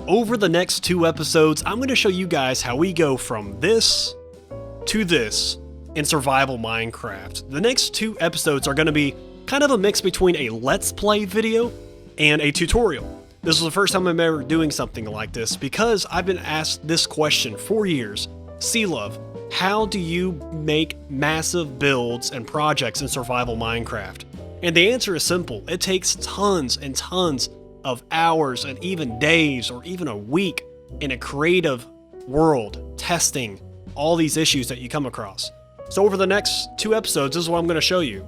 Over the next 2 episodes, I'm going to show you guys how we go from this to this in survival Minecraft. The next 2 episodes are going to be kind of a mix between a Let's Play video and a tutorial. This is the first time I'm ever doing something like this because I've been asked this question for years. C-Luv, how do you make massive builds and projects in survival Minecraft? And the answer is simple. It takes tons and tons of hours and even days or even a week in a creative world testing all these issues that you come across. So over the next 2 episodes, this is what I'm going to show you.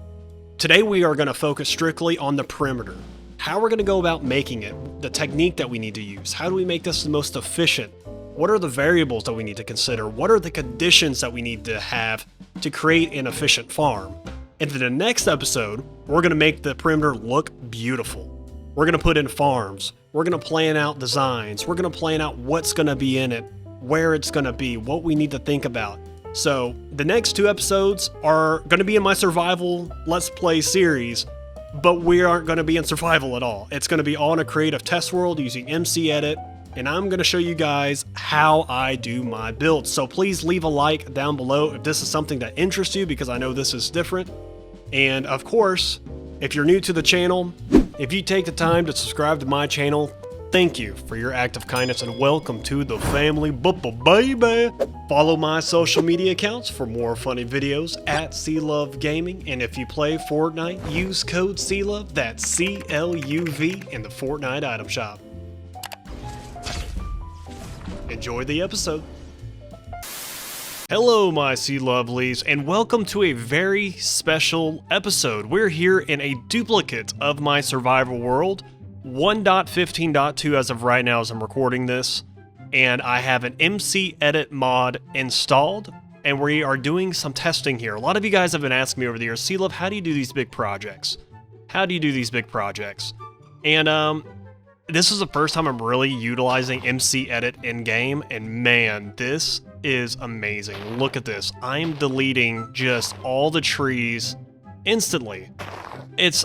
Today we are going to focus strictly on the perimeter. How we're going to go about making it, the technique that we need to use, how do we make this the most efficient, what are the variables that we need to consider, what are the conditions that we need to have to create an efficient farm. And in the next episode, we're going to make the perimeter look beautiful. We're going to put in farms, we're going to plan out designs, we're going to plan out what's going to be in it, where it's going to be, what we need to think about. So the next 2 episodes are going to be in my survival Let's Play series, but we aren't going to be in survival at all. It's going to be all in a creative test world using MCEdit, and I'm going to show you guys how I do my builds. So please leave a like down below if this is something that interests you, because I know this is different. And of course, if you're new to the channel, if you take the time to subscribe to my channel, thank you for your act of kindness and welcome to the family, baby. Follow my social media accounts for more funny videos at C-Luv Gaming, and if you play Fortnite, use code C-Luv, that's C-L-U-V, in the Fortnite item shop. Enjoy the episode. Hello my C-Lovelies, and welcome to a very special episode. We're here in a duplicate of my survival world, 1.15.2 as of right now as I'm recording this, and I have an MCEdit mod installed, and we are doing some testing here. A lot of you guys have been asking me over the years, C-Luv, how do you do these big projects? How do you do these big projects? And this is the first time I'm really utilizing MCEdit in-game, and man, this is amazing. Look at this. I'm deleting just all the trees instantly. It's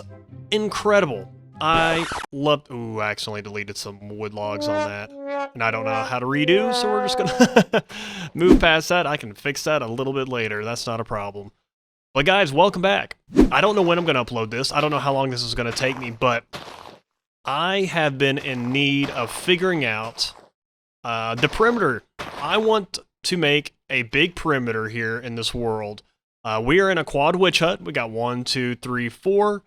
incredible. I love... Ooh, I accidentally deleted some wood logs on that. And I don't know how to redo, so we're just gonna move past that. I can fix that a little bit later. That's not a problem. But guys, welcome back. I don't know when I'm gonna upload this. I don't know how long this is gonna take me, but I have been in need of figuring out the perimeter. I want to make a big perimeter here in this world. We are in a quad witch hut. We got 1, 2, 3, 4.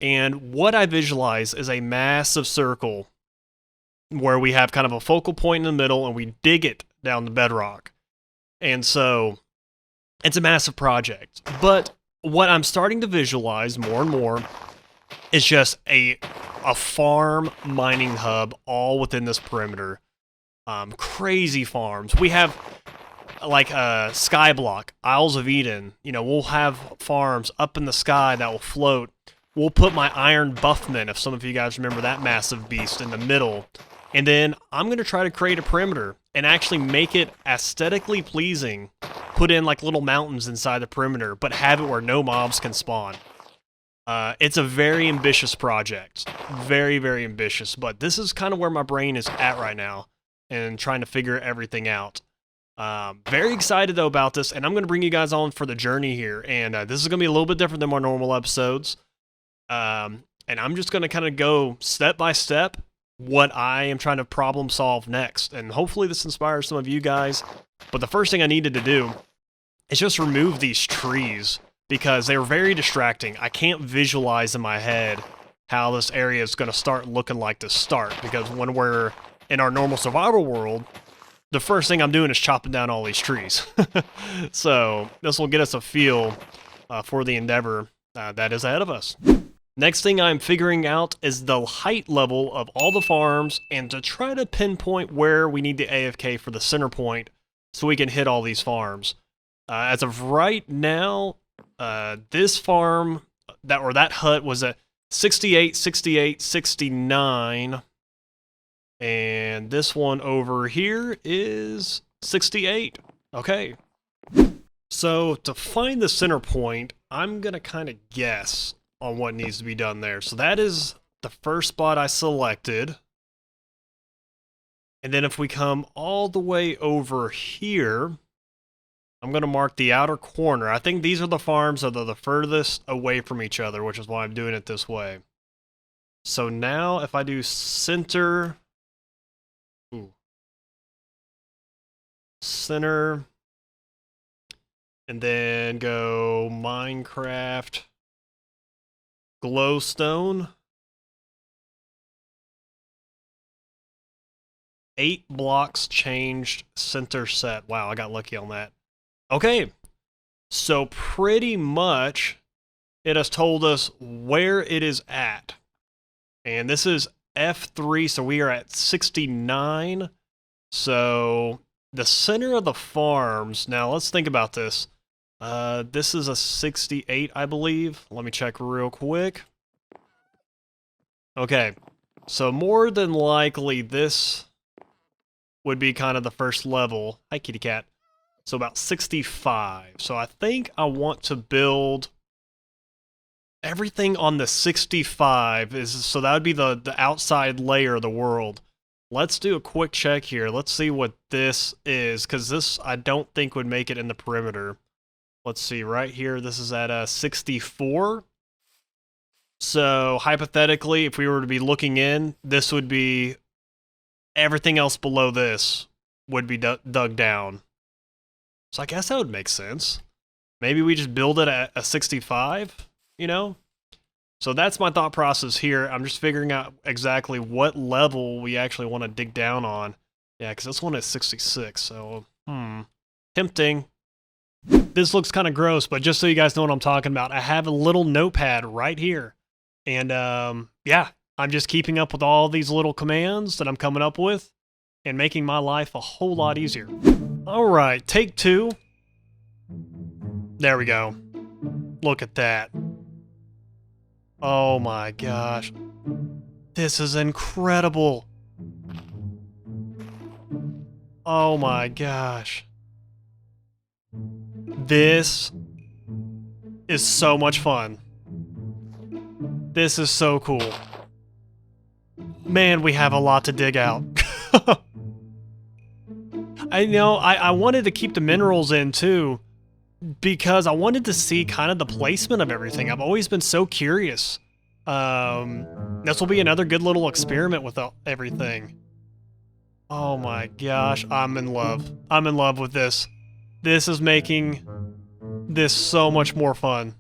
And what I visualize is a massive circle where we have kind of a focal point in the middle and we dig it down the bedrock. And so it's a massive project. But what I'm starting to visualize more and more is just a farm mining hub all within this perimeter. Crazy farms. We have like Skyblock, Isles of Eden. You know, we'll have farms up in the sky that will float. We'll put my Iron Buffman, if some of you guys remember that massive beast, in the middle. And then I'm going to try to create a perimeter and actually make it aesthetically pleasing. Put in like little mountains inside the perimeter, but have it where no mobs can spawn. It's a very ambitious project. Very, very ambitious. But this is kind of where my brain is at right now and trying to figure everything out. Very excited though about this, and I'm going to bring you guys on for the journey here. And this is going to be a little bit different than my normal episodes. And I'm just going to kind of go step by step what I am trying to problem solve next. And hopefully this inspires some of you guys. But the first thing I needed to do is just remove these trees because they were very distracting. I can't visualize in my head how this area is going to start looking like to start, because when we're in our normal survival world, the first thing I'm doing is chopping down all these trees. So this will get us a feel for the endeavor that is ahead of us. Next thing I'm figuring out is the height level of all the farms and to try to pinpoint where we need the AFK for the center point so we can hit all these farms. As of right now, this farm, that hut was at 68, 68, 69. And this one over here is 68. Okay. So to find the center point, I'm going to kind of guess on what needs to be done there. So that is the first spot I selected. And then if we come all the way over here, I'm going to mark the outer corner. I think these are the farms that are the furthest away from each other, which is why I'm doing it this way. So now if I do center, center, and then go Minecraft, glowstone, 8 blocks changed, center set. Wow, I got lucky on that. Okay, so pretty much it has told us where it is at. And this is F3, so we are at 69. So the center of the farms, now let's think about this. This is a 68, I believe. Let me check real quick. Okay, so more than likely this would be kind of the first level. Hi, kitty cat. So about 65. So I think I want to build everything on the 65, so that would be the outside layer of the world. Let's do a quick check here. Let's see what this is, because this I don't think would make it in the perimeter. Let's see, right here, this is at 64. So hypothetically, if we were to be looking in, this would be everything else below this would be dug down. So I guess that would make sense. Maybe we just build it at a 65, you know? So that's my thought process here. I'm just figuring out exactly what level we actually want to dig down on. Yeah, because this one is 66, so, tempting. This looks kind of gross, but just so you guys know what I'm talking about, I have a little notepad right here. And, yeah, I'm just keeping up with all these little commands that I'm coming up with and making my life a whole lot easier. All right, take 2. There we go. Look at that. Oh my gosh. This is incredible. Oh my gosh. This is so much fun. This is so cool. Man, we have a lot to dig out. I wanted to keep the minerals in too, because I wanted to see kind of the placement of everything. I've always been so curious. This will be another good little experiment with everything. Oh my gosh, I'm in love. I'm in love with this. This is making this so much more fun.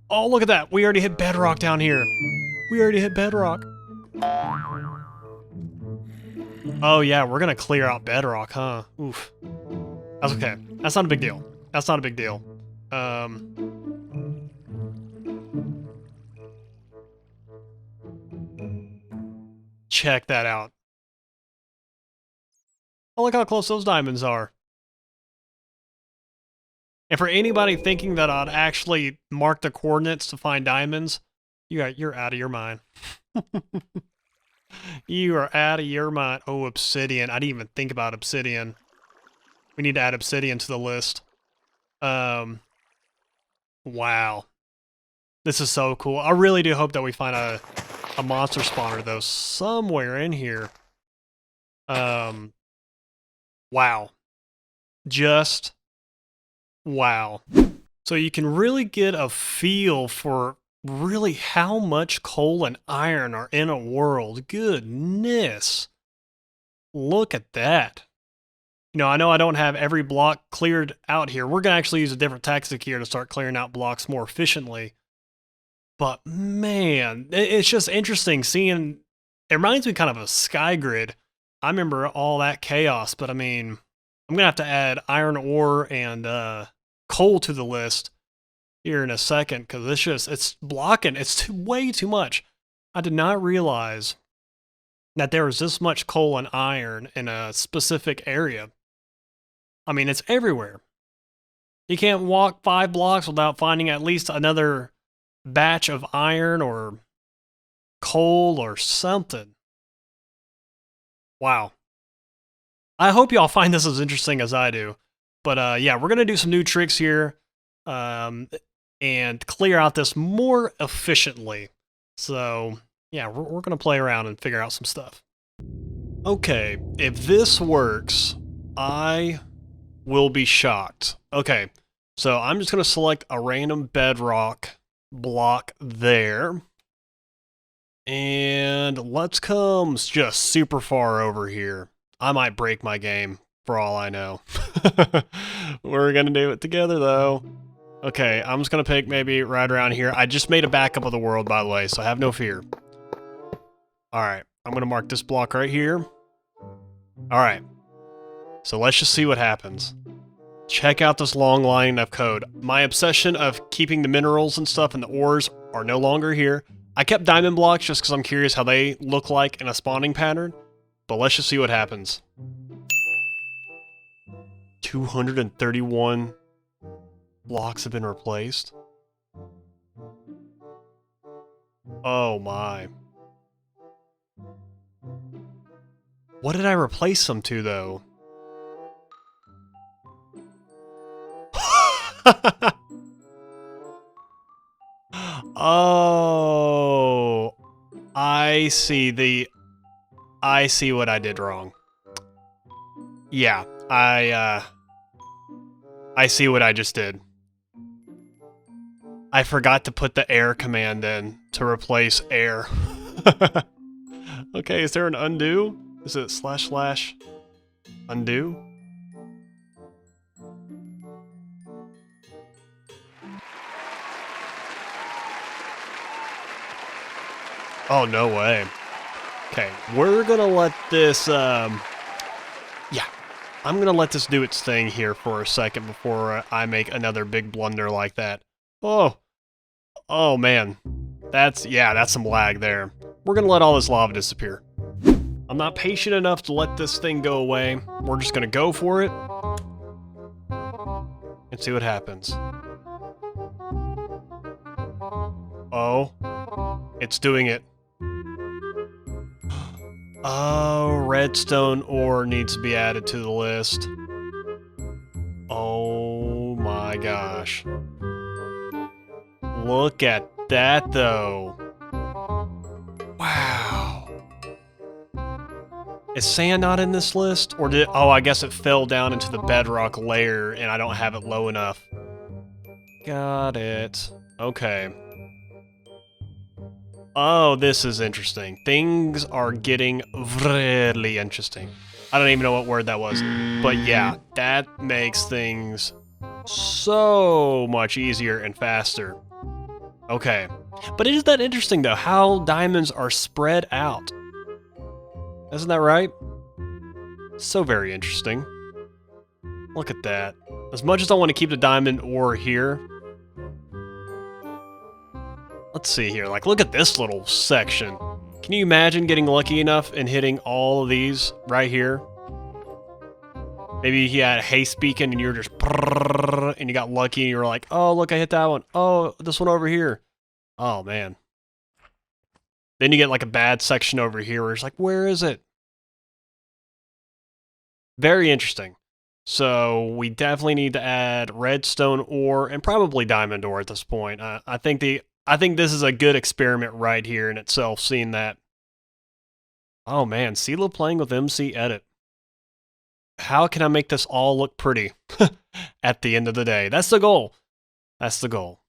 Oh, look at that. We already hit bedrock down here. We already hit bedrock. Oh yeah, we're gonna clear out bedrock, huh? Oof. That's okay. That's not a big deal. That's not a big deal. Check that out. Oh, look how close those diamonds are. And for anybody thinking that I'd actually mark the coordinates to find diamonds, you're out of your mind. You are out of your mind. Oh, obsidian. I didn't even think about obsidian. We need to add obsidian to the list. Wow. This is so cool. I really do hope that we find a monster spawner, though, somewhere in here. Wow. Just wow. So you can really get a feel for really how much coal and iron are in a world. Goodness. Look at that. You know I don't have every block cleared out here. We're going to actually use a different tactic here to start clearing out blocks more efficiently. But man, it's just interesting seeing, it reminds me kind of a sky grid. I remember all that chaos, but I mean, I'm going to have to add iron ore and coal to the list here in a second, because it's blocking. It's way too much. I did not realize that there was this much coal and iron in a specific area. I mean, it's everywhere. You can't walk 5 blocks without finding at least another batch of iron or coal or something. Wow. I hope y'all find this as interesting as I do. But yeah, we're going to do some new tricks here and clear out this more efficiently. So yeah, we're going to play around and figure out some stuff. Okay, if this works, I will be shocked. Okay, so I'm just going to select a random bedrock block there. And let's come just super far over here. I might break my game, for all I know. We're going to do it together, though. Okay, I'm just going to pick maybe right around here. I just made a backup of the world, by the way, so have no fear. Alright, I'm going to mark this block right here. Alright, so let's just see what happens. Check out this long line of code. My obsession of keeping the minerals and stuff and the ores are no longer here. I kept diamond blocks just because I'm curious how they look like in a spawning pattern, but let's just see what happens. 231 blocks have been replaced. Oh my. What did I replace them to, though? Oh, I see what I did wrong. Yeah, I see what I just did. I forgot to put the air command in to replace air. Okay, is there an undo? Is it / undo? Oh, no way. Okay, we're gonna let this, yeah. I'm gonna let this do its thing here for a second before I make another big blunder like that. Oh. Oh, man. That's some lag there. We're gonna let all this lava disappear. I'm not patient enough to let this thing go away. We're just gonna go for it and see what happens. Oh. It's doing it. Oh, redstone ore needs to be added to the list. Oh my gosh. Look at that, though. Wow. Is sand not in this list? Or did... Oh, I guess it fell down into the bedrock layer and I don't have it low enough. Got it. Okay. Oh, this is interesting. Things are getting really interesting. I don't even know what word that was. But yeah, that makes things so much easier and faster. Okay. But isn't that interesting, though, how diamonds are spread out? Isn't that right? So very interesting. Look at that. As much as I want to keep the diamond ore here, let's see here, like, look at this little section. Can you imagine getting lucky enough and hitting all of these right here? Maybe he had haste beacon and you were just and you got lucky and you were like, oh, look, I hit that one. Oh, this one over here. Oh, man. Then you get like a bad section over here where it's like, where is it? Very interesting. So we definitely need to add redstone ore and probably diamond ore at this point. I think this is a good experiment right here in itself, seeing that. Oh man, C-Luv playing with MCEdit. How can I make this all look pretty at the end of the day? That's the goal. That's the goal.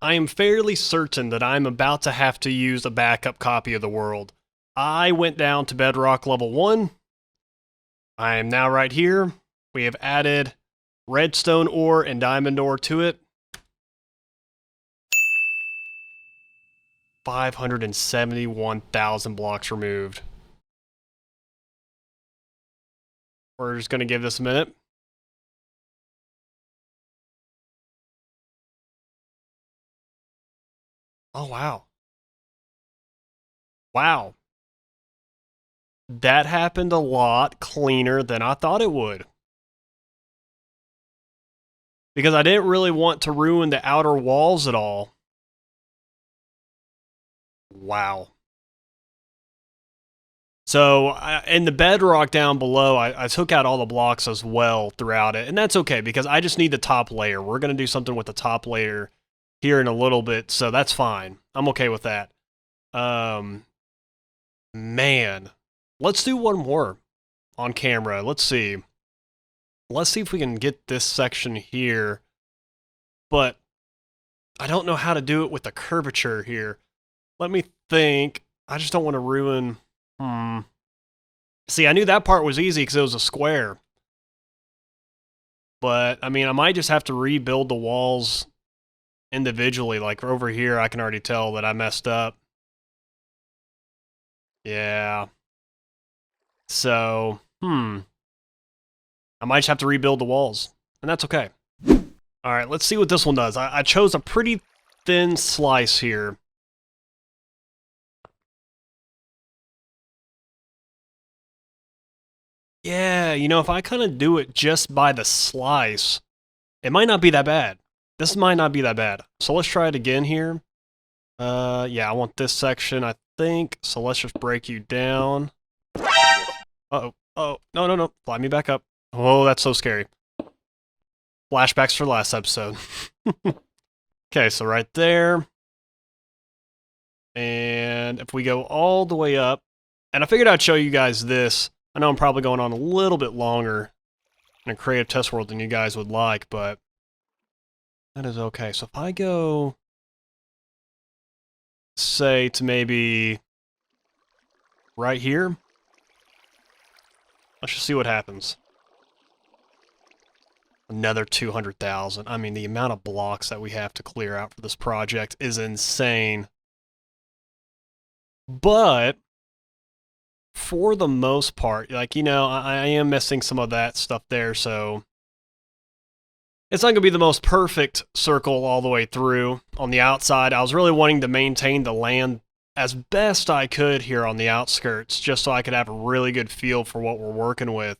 I am fairly certain that I'm about to have to use a backup copy of the world. I went down to bedrock level 1. I am now right here. We have added redstone ore and diamond ore to it. 571,000 blocks removed. We're just going to give this a minute. Oh, wow. Wow. That happened a lot cleaner than I thought it would. Because I didn't really want to ruin the outer walls at all. Wow. So, in the bedrock down below, I took out all the blocks as well throughout it. And that's okay, because I just need the top layer. We're going to do something with the top layer here in a little bit, so that's fine. I'm okay with that. Man. Let's do one more. on camera. Let's see. Let's see if we can get this section here. But I don't know how to do it with the curvature here. Let me think. I just don't want to ruin... See, I knew that part was easy because it was a square. But, I mean, I might just have to rebuild the walls individually. Like, over here, I can already tell that I messed up. Yeah. So, I might just have to rebuild the walls. And that's okay. Alright, let's see what this one does. I chose a pretty thin slice here. Yeah, you know, if I kind of do it just by the slice, it might not be that bad. This might not be that bad. So let's try it again here. Yeah, I want this section, I think. So let's just break you down. Uh-oh. Oh, no. Fly me back up. Oh, that's so scary. Flashbacks for last episode. Okay, so right there. And if we go all the way up, and I figured I'd show you guys this. I know I'm probably going on a little bit longer in a creative test world than you guys would like, but that is okay. So if I go, say, to maybe right here, let's just see what happens. Another 200,000. I mean, the amount of blocks that we have to clear out for this project is insane. But for the most part, like, you know, I am missing some of that stuff there, so it's not going to be the most perfect circle all the way through on the outside. I was really wanting to maintain the land as best I could here on the outskirts, just so I could have a really good feel for what we're working with.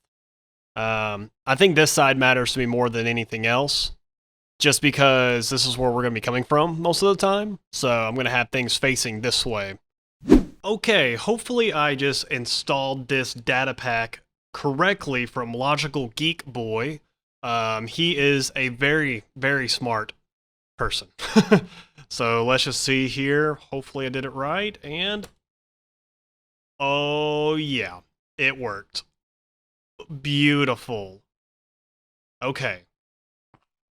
I think this side matters to me more than anything else, just because this is where we're going to be coming from most of the time, so I'm going to have things facing this way. Okay, hopefully I just installed this data pack correctly from Logical Geek Boy. He is a very, very smart person. So let's just see here. Hopefully I did it right, and oh yeah, it worked. Beautiful. Okay.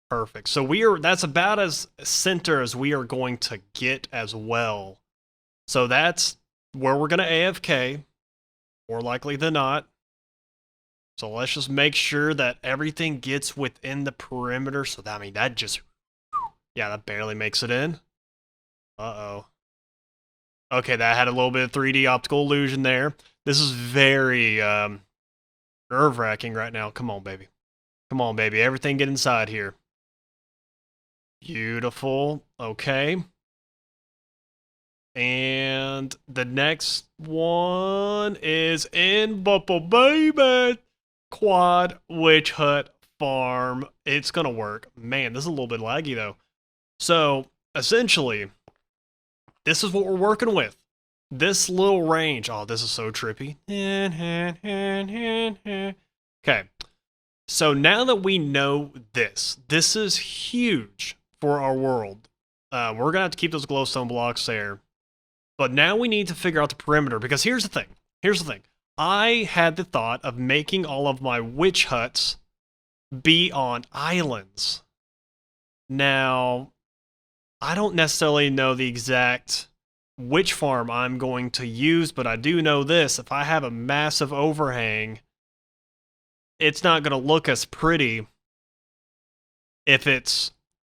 Perfect. So that's about as center as we are going to get as well. So that's where we're going to AFK, more likely than not. So let's just make sure that everything gets within the perimeter. So that, I mean, that just, yeah, that barely makes it in. Uh-oh. Okay, that had a little bit of 3D optical illusion there. This is very nerve-wracking right now. Come on, baby. Come on, baby. Everything get inside here. Beautiful. Okay. And the next one is in Bupple Baby Quad Witch Hut Farm. It's gonna work. Man, this is a little bit laggy though. So essentially, this is what we're working with. This little range. Oh, this is so trippy. Okay. So now that we know this is huge for our world. We're gonna have to keep those glowstone blocks there. But now we need to figure out the perimeter, because here's the thing. I had the thought of making all of my witch huts be on islands. Now, I don't necessarily know the exact witch farm I'm going to use, but I do know this. If I have a massive overhang, it's not going to look as pretty if it's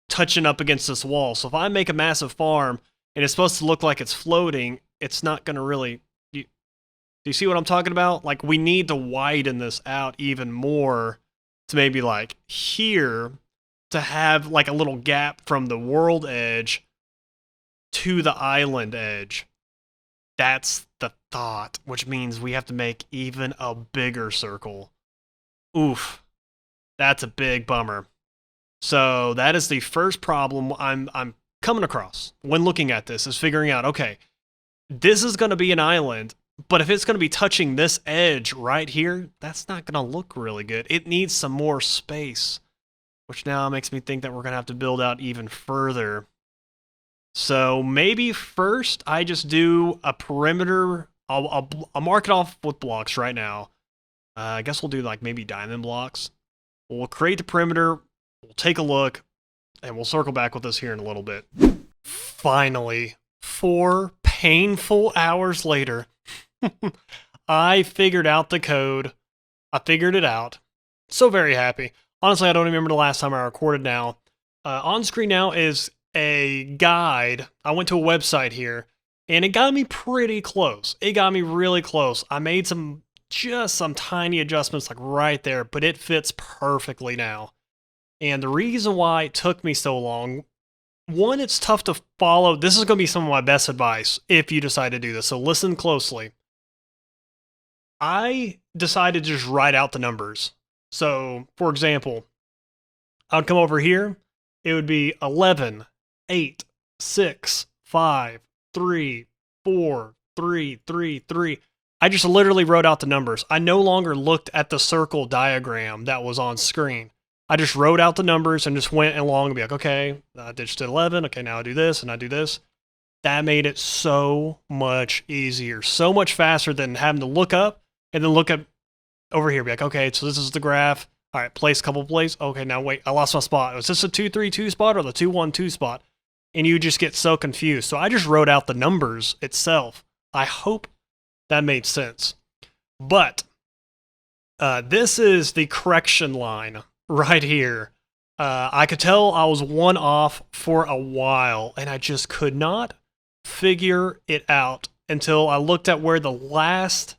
touching up against this wall. So if I make a massive farm, and it's supposed to look like it's floating, it's not going to really... Do you see what I'm talking about? Like, we need to widen this out even more to maybe, like, here, to have, like, a little gap from the world edge to the island edge. That's the thought, which means we have to make even a bigger circle. Oof. That's a big bummer. So, that is the first problem I'm coming across when looking at this, is figuring out, okay, this is going to be an island, but if it's going to be touching this edge right here, that's not going to look really good. It needs some more space, which now makes me think that we're going to have to build out even further. So maybe first I just do a perimeter. I'll mark it off with blocks right now. I guess we'll do like maybe diamond blocks. We'll create the perimeter, we'll take a look, and we'll circle back with this here in a little bit. Finally, 4 painful hours later, I figured out the code. I figured it out. So very happy. Honestly, I don't remember the last time I recorded now. On screen now is a guide. I went to a website here, and it got me pretty close. It got me really close. I made just some tiny adjustments like right there, but it fits perfectly now. And the reason why it took me so long, one, it's tough to follow. This is going to be some of my best advice if you decide to do this, so listen closely. I decided to just write out the numbers. So, for example, I would come over here. It would be 11, 8, 6, 5, 3, 4, 3, 3, 3. I just literally wrote out the numbers. I no longer looked at the circle diagram that was on screen. I just wrote out the numbers and just went along and be like, okay, I just did 11. Okay, now I do this and I do this. That made it so much easier, so much faster than having to look up and then look at over here. Be like, okay, so this is the graph. All right, place a couple plays. Okay, now wait, I lost my spot. Was this a 2-3-2 spot or the 2-1-2 spot? And you just get so confused. So I just wrote out the numbers itself. I hope that made sense. But this is the correction line right here. I could tell I was one off for a while, and I just could not figure it out until I looked at where the last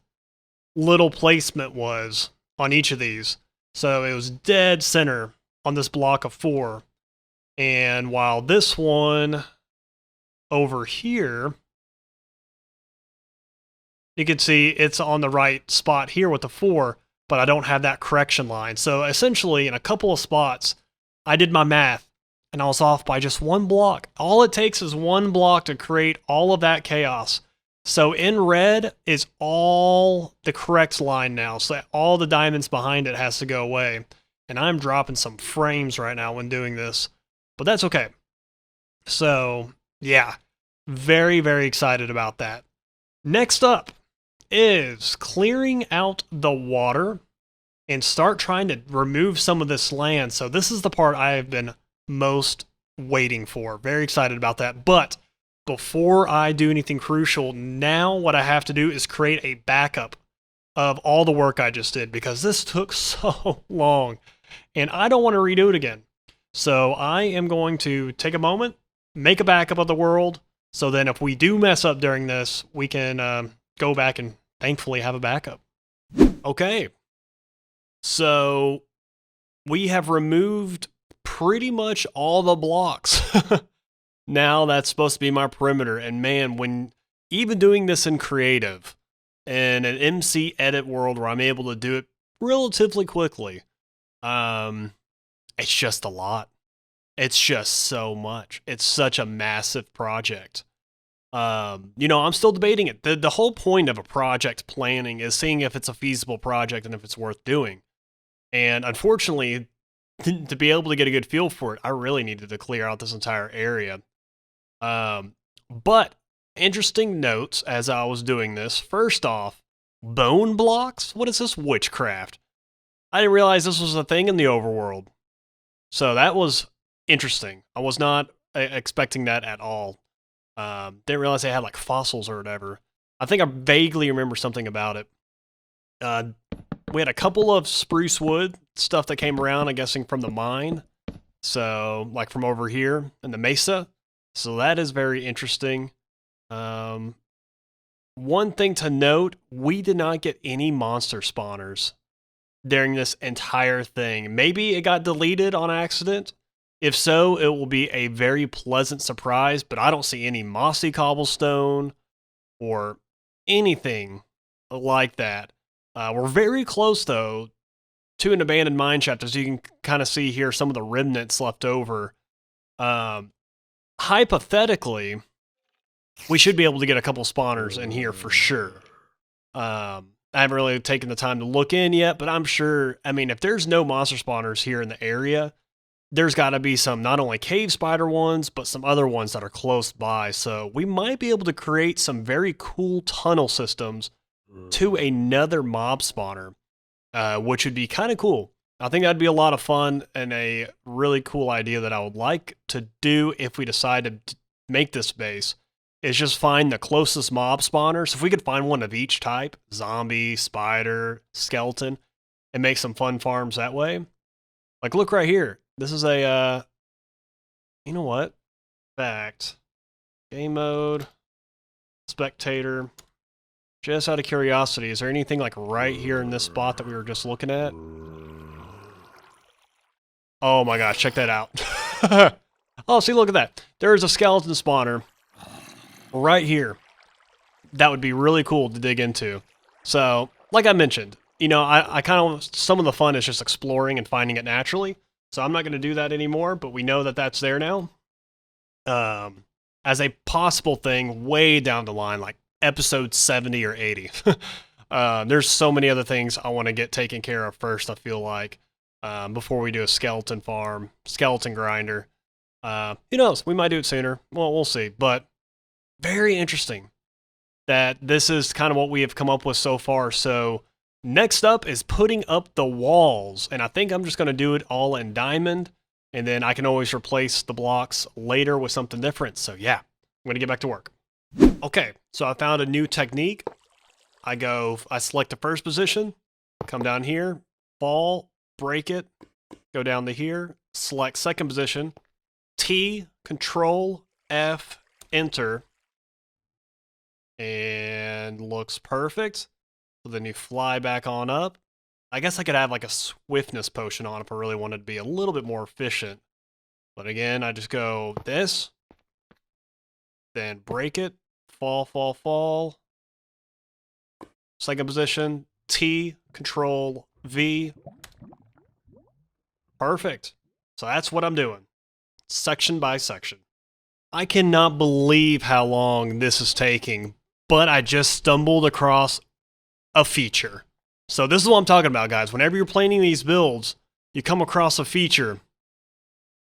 little placement was on each of these. So it was dead center on this block of 4. And while this one over here, you can see it's on the right spot here with the 4, but I don't have that correction line. So essentially, in a couple of spots, I did my math, and I was off by just 1 block. All it takes is 1 block to create all of that chaos. So in red is all the correct line now, so that all the diamonds behind it has to go away. And I'm dropping some frames right now when doing this, but that's okay. So yeah, very, very excited about that. Next up is clearing out the water and start trying to remove some of this land. So this is the part I have been most waiting for. Very excited about that. But before I do anything crucial, now what I have to do is create a backup of all the work I just did, because this took so long and I don't want to redo it again. So I am going to take a moment, make a backup of the world, so then if we do mess up during this, we can go back and thankfully have a backup. Okay, so we have removed pretty much all the blocks. Now that's supposed to be my perimeter, and man, when even doing this in creative, in an MCEdit world where I'm able to do it relatively quickly, it's just a lot. It's just so much. It's such a massive project. I'm still debating it. The whole point of a project planning is seeing if it's a feasible project and if it's worth doing. And unfortunately, to be able to get a good feel for it, I really needed to clear out this entire area. But interesting notes as I was doing this. First off, bone blocks? What is this witchcraft? I didn't realize this was a thing in the overworld. So that was interesting. I was not expecting that at all. Didn't realize they had like fossils or whatever. I think I vaguely remember something about it. We had a couple of spruce wood stuff that came around, I'm guessing from the mine. So like from over here in the mesa. So that is very interesting. One thing to note, we did not get any monster spawners during this entire thing. Maybe it got deleted on accident. If so, it will be a very pleasant surprise, but I don't see any mossy cobblestone or anything like that. We're very close, though, to an abandoned mine shaft, as you can kind of see here, some of the remnants left over. Hypothetically, we should be able to get a couple spawners in here for sure. I haven't really taken the time to look in yet, but I'm sure, I mean, if there's no monster spawners here in the area, there's got to be some not only cave spider ones, but some other ones that are close by. So we might be able to create some very cool tunnel systems to another mob spawner. which would be kind of cool. I think that'd be a lot of fun and a really cool idea that I would like to do if we decide to make this base, is just find the closest mob spawners. If we could find one of each type, zombie, spider, skeleton, and make some fun farms that way. Like, look right here. This is a, you know what? Fact. Game mode. Spectator. Just out of curiosity, is there anything like right here in this spot that we were just looking at? Oh my gosh, check that out. Oh, see, look at that. There's a skeleton spawner right here. That would be really cool to dig into. So, like I mentioned, you know, I kind of, some of the fun is just exploring and finding it naturally. So I'm not going to do that anymore, but we know that that's there now. As a possible thing way down the line, like episode 70 or 80. There's so many other things I want to get taken care of first, I feel like, before we do a skeleton farm, skeleton grinder. Who knows? We might do it sooner. Well, we'll see. But very interesting that this is kind of what we have come up with so far. So next up is putting up the walls. And I think I'm just going to do it all in diamond. And then I can always replace the blocks later with something different. So yeah, I'm going to get back to work. Okay, so I found a new technique. I select the first position, come down here, fall, break it, go down to here, select second position, T, Control, F, Enter, and looks perfect. So then you fly back on up. I guess I could have like a swiftness potion on if I really wanted to be a little bit more efficient. But again, I just go this, then break it, fall, fall, fall. Second position, T, Control, V. Perfect. So that's what I'm doing, section by section. I cannot believe how long this is taking, but I just stumbled across a feature. So this is what I'm talking about, guys. Whenever you're planning these builds, you come across a feature.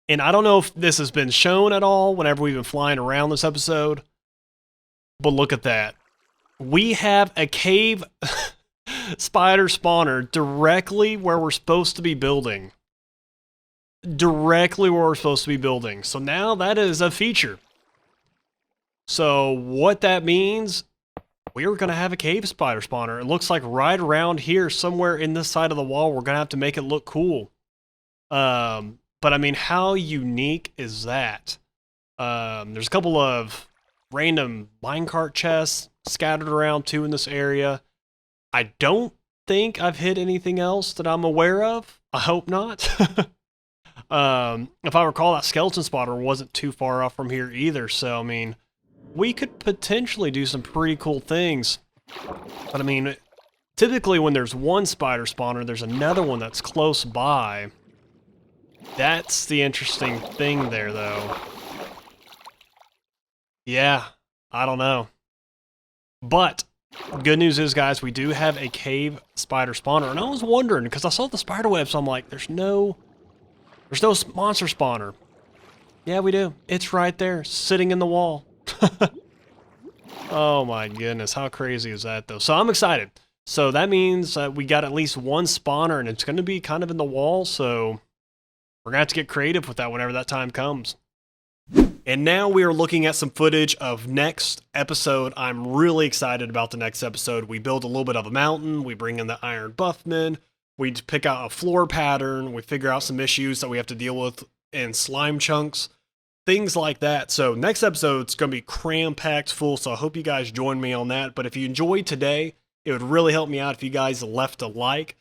And I don't know if this has been shown at all whenever we've been flying around this episode, but look at that. We have a cave spider spawner directly where we're supposed to be building. Directly where we're supposed to be building. So now that is a feature. So what that means, we are going to have a cave spider spawner. It looks like right around here, somewhere in this side of the wall, we're going to have to make it look cool. But I mean, how unique is that? There's a couple of random minecart chests scattered around too in this area. I don't think I've hit anything else that I'm aware of. I hope not. If I recall, that skeleton spotter wasn't too far off from here either. So, I mean, we could potentially do some pretty cool things. But I mean, typically when there's one spider spawner, there's another one that's close by. That's the interesting thing there, though. Yeah, I don't know. But good news is, guys, we do have a cave spider spawner. And I was wondering, because I saw the spider web, so I'm like, there's no monster spawner. Yeah, we do. It's right there, sitting in the wall. Oh my goodness, how crazy is that though? So I'm excited. So that means we got at least one spawner, and it's going to be kind of in the wall, so we're going to have to get creative with that whenever that time comes. And now we are looking at some footage of next episode. I'm really excited about the next episode. We build a little bit of a mountain, we bring in the iron buffmen, we pick out a floor pattern, we figure out some issues that we have to deal with in slime chunks. Things like that. So next episode's going to be cram-packed full, so I hope you guys join me on that. But if you enjoyed today, it would really help me out if you guys left a like.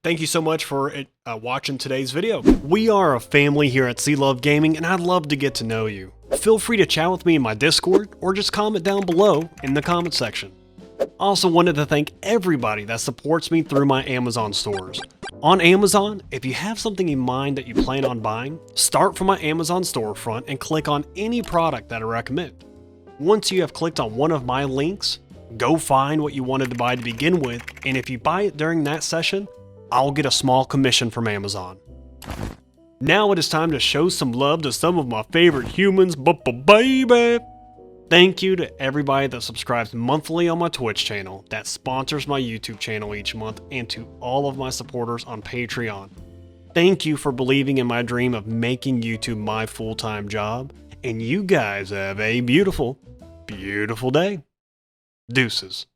Thank you so much for watching today's video. We are a family here at C-Luv Gaming, and I'd love to get to know you. Feel free to chat with me in my Discord, or just comment down below in the comment section. I also wanted to thank everybody that supports me through my Amazon stores. On Amazon, if you have something in mind that you plan on buying, start from my Amazon storefront and click on any product that I recommend. Once you have clicked on one of my links, go find what you wanted to buy to begin with, and if you buy it during that session, I'll get a small commission from Amazon. Now it is time to show some love to some of my favorite humans, baby! Thank you to everybody that subscribes monthly on my Twitch channel, that sponsors my YouTube channel each month, and to all of my supporters on Patreon. Thank you for believing in my dream of making YouTube my full-time job, and you guys have a beautiful, beautiful day. Deuces.